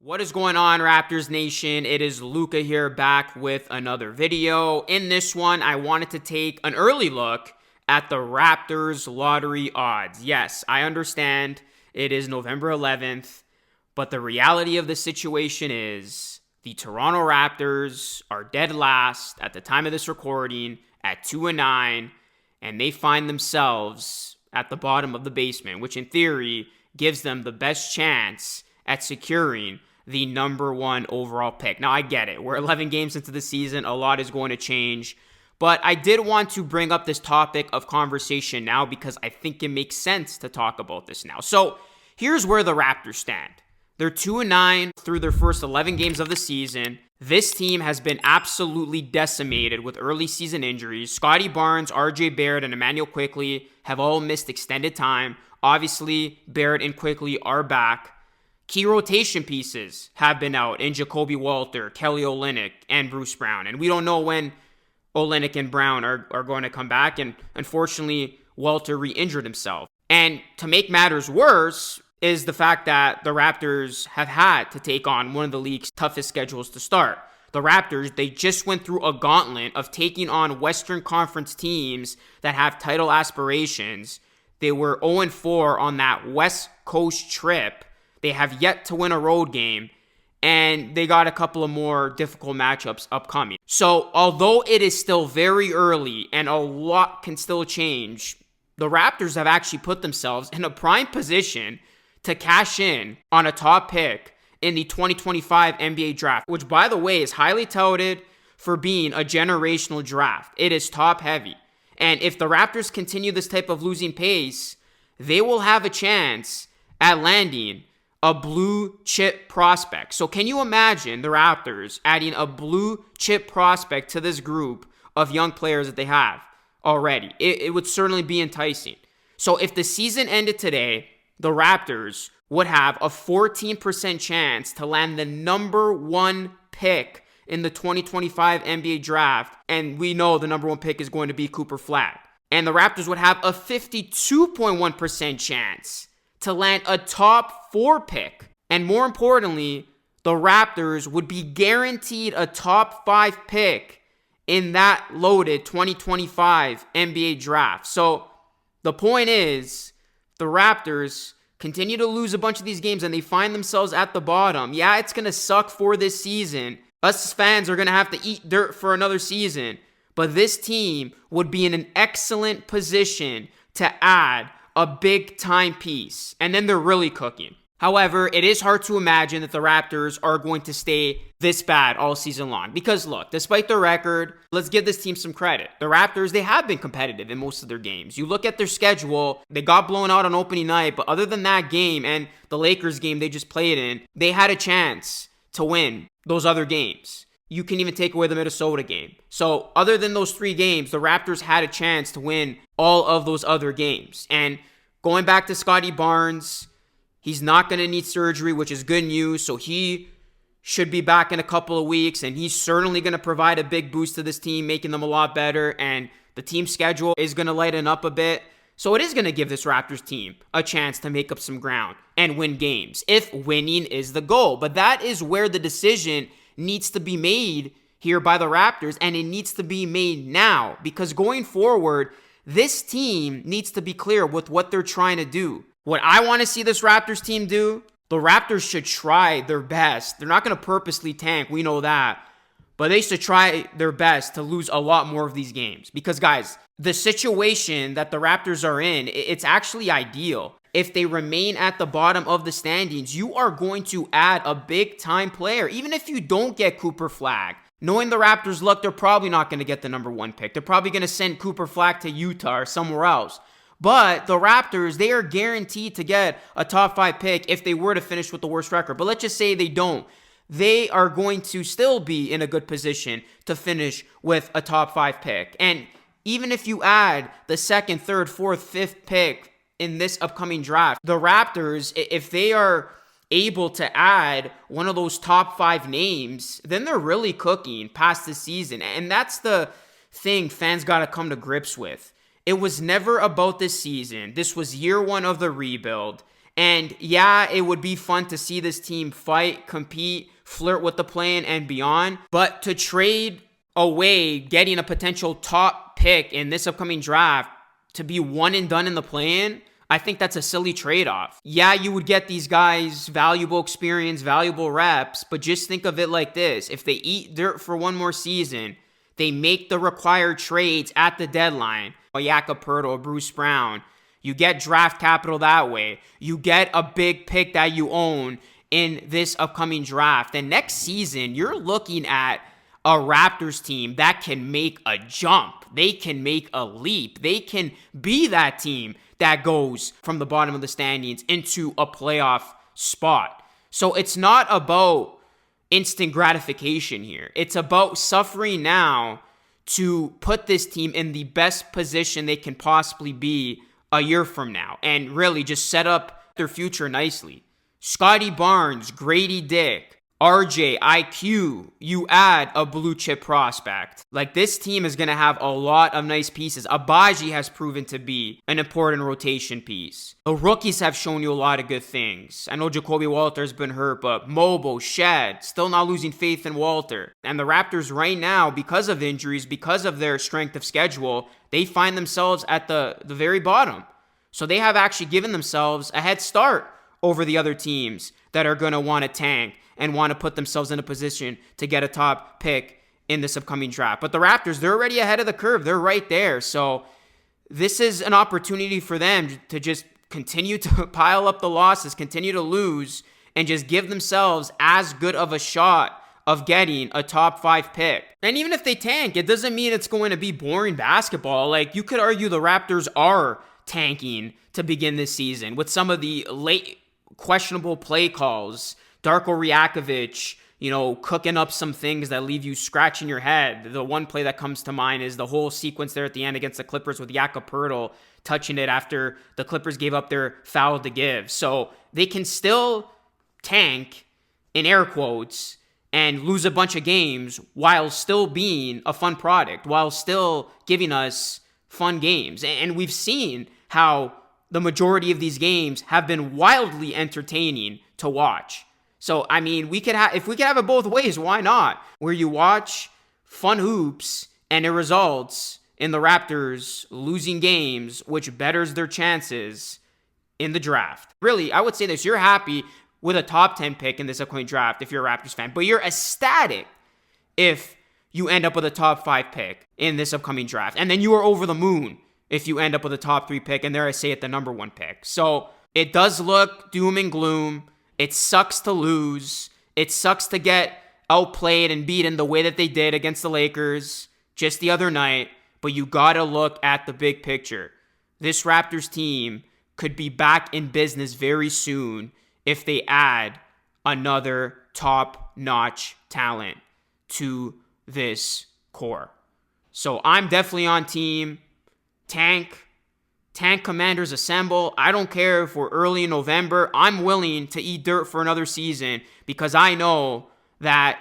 What is going on, Raptors Nation? It is Luca here, back with another video. In this one, I wanted to take an early look at the Raptors lottery odds. Yes, I understand it is November 11th, but the reality of the situation is the Toronto Raptors are dead last at the time of this recording at 2-9, and they find themselves at the bottom of the basement, which in theory gives them the best chance at securing the number one overall pick. Now, I get it. We're 11 games into the season. A lot is going to change. But I did want to bring up this topic of conversation now because I think it makes sense to talk about this now. So here's where the Raptors stand. They're 2-9 through their first 11 games of the season. This team has been absolutely decimated with early season injuries. Scotty Barnes, RJ Barrett, and Emmanuel Quickley have all missed extended time. Obviously, Barrett and Quickley are back. Key rotation pieces have been out in Jacoby Walter, Kelly Olynyk, and Bruce Brown. And we don't know when Olynyk and Brown are going to come back. And unfortunately, Walter re-injured himself. And to make matters worse is the fact that the Raptors have had to take on one of the league's toughest schedules to start. The Raptors, they just went through a gauntlet of taking on Western Conference teams that have title aspirations. They were 0-4 on that West Coast trip. They have yet to win a road game, and they got a couple of more difficult matchups upcoming. So, although it is still very early and a lot can still change, the Raptors have actually put themselves in a prime position to cash in on a top pick in the 2025 NBA draft, which, by the way, is highly touted for being a generational draft. It is top heavy. And if the Raptors continue this type of losing pace, they will have a chance at landing a blue chip prospect. So can you imagine the Raptors adding a blue chip prospect to this group of young players that they have already? It would certainly be enticing. So if the season ended today, the Raptors would have a 14% chance to land the number one pick in the 2025 NBA draft. And we know the number one pick is going to be Cooper Flag. And the Raptors would have a 52.1% chance to land a top 4 pick. And more importantly, the Raptors would be guaranteed a top 5 pick in that loaded 2025 NBA draft. So the point is, the Raptors continue to lose a bunch of these games and they find themselves at the bottom. Yeah, it's going to suck for this season. Us fans are going to have to eat dirt for another season. But this team would be in an excellent position to add a big time piece, and then they're really cooking. However, it is hard to imagine that the Raptors are going to stay this bad all season long. Because look, despite their record, let's give this team some credit. The Raptors, they have been competitive in most of their games. You look at their schedule, they got blown out on opening night, but other than that game and the Lakers game they just played in, they had a chance to win those other games. You can even take away the Minnesota game. So other than those 3 games, the Raptors had a chance to win all of those other games. And going back to Scotty Barnes, he's not going to need surgery, which is good news. So he should be back in a couple of weeks. And he's certainly going to provide a big boost to this team, making them a lot better. And the team schedule is going to lighten up a bit. So it is going to give this Raptors team a chance to make up some ground and win games, if winning is the goal. But that is where the decision needs to be made here by the Raptors, and it needs to be made now, because going forward, this team needs to be clear with what they're trying to do. What I want to see this Raptors team do, the Raptors should try their best. They're not going to purposely tank, we know that, but they should try their best to lose a lot more of these games, because guys, the situation that the Raptors are in, it's actually ideal. If they remain at the bottom of the standings, you are going to add a big-time player. Even if you don't get Cooper Flag, knowing the Raptors' luck, they're probably not going to get the number one pick. They're probably going to send Cooper Flag to Utah or somewhere else. But the Raptors, they are guaranteed to get a top 5 pick if they were to finish with the worst record. But let's just say they don't. They are going to still be in a good position to finish with a top 5 pick. And even if you add the 2nd, 3rd, 4th, 5th pick in this upcoming draft, the Raptors, if they are able to add one of those top 5 names, then they're really cooking past the season. And that's the thing fans got to come to grips with. It was never about this season. This was year 1 of the rebuild. And yeah, it would be fun to see this team fight, compete, flirt with the play-in and beyond. But to trade away getting a potential top pick in this upcoming draft to be one and done in the play-in, I think that's a silly trade-off. Yeah, you would get these guys valuable experience, valuable reps, but just think of it like this. If they eat dirt for one more season, they make the required trades at the deadline, a Jakob Poeltl, Bruce Brown, you get draft capital that way. You get a big pick that you own in this upcoming draft. And next season, you're looking at a Raptors team that can make a jump. They can make a leap. They can be that team that goes from the bottom of the standings into a playoff spot. So it's not about instant gratification here. It's about suffering now to put this team in the best position they can possibly be a year from now and really just set up their future nicely. Scotty Barnes, Grady Dick, RJ, IQ, you add a blue chip prospect. Like, this team is going to have a lot of nice pieces. Abaji has proven to be an important rotation piece. The rookies have shown you a lot of good things. I know Jacoby Walter's been hurt, but Mobo, Shed, still not losing faith in Walter. And the Raptors right now, because of injuries, because of their strength of schedule, they find themselves at the very bottom. So they have actually given themselves a head start over the other teams that are going to want to tank and want to put themselves in a position to get a top pick in this upcoming draft. But the Raptors, they're already ahead of the curve. They're right there. So this is an opportunity for them to just continue to pile up the losses, continue to lose, and just give themselves as good of a shot of getting a top 5 pick. And even if they tank, it doesn't mean it's going to be boring basketball. Like, you could argue the Raptors are tanking to begin this season with some of the late questionable play calls. Darko Rajakovic, cooking up some things that leave you scratching your head. The one play that comes to mind is the whole sequence there at the end against the Clippers with Jakob Poeltl touching it after the Clippers gave up their foul to give. So they can still tank, in air quotes, and lose a bunch of games while still being a fun product, while still giving us fun games. And we've seen how the majority of these games have been wildly entertaining to watch. So, I mean, if we could have it both ways, why not? Where you watch fun hoops and it results in the Raptors losing games, which betters their chances in the draft. Really, I would say this. You're happy with a top 10 pick in this upcoming draft if you're a Raptors fan, but you're ecstatic if you end up with a top 5 pick in this upcoming draft. And then you are over the moon if you end up with a top 3 pick, and there I say it, the number 1 pick. So it does look doom and gloom. It sucks to lose. It sucks to get outplayed and beaten the way that they did against the Lakers just the other night. But you gotta look at the big picture. This Raptors team could be back in business very soon if they add another top-notch talent to this core. So I'm definitely on team tank. Tank Commanders assemble. I don't care if we're early in November. I'm willing to eat dirt for another season because I know that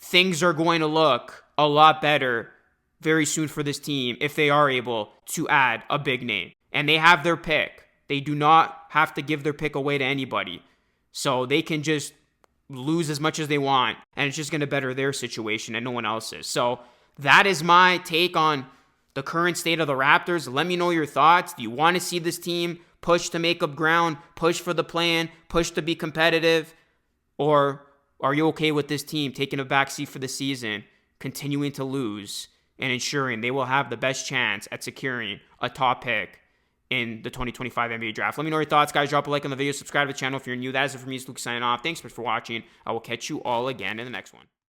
things are going to look a lot better very soon for this team if they are able to add a big name. And they have their pick. They do not have to give their pick away to anybody. So they can just lose as much as they want, and it's just going to better their situation and no one else's. So that is my take on the current state of the Raptors. Let me know your thoughts. Do you want to see this team push to make up ground, push for the plan, push to be competitive? Or are you okay with this team taking a backseat for the season, continuing to lose, and ensuring they will have the best chance at securing a top pick in the 2025 NBA draft? Let me know your thoughts, guys. Drop a like on the video, subscribe to the channel if you're new. That is it for me. It's Luke signing off. Thanks for watching. I will catch you all again in the next one.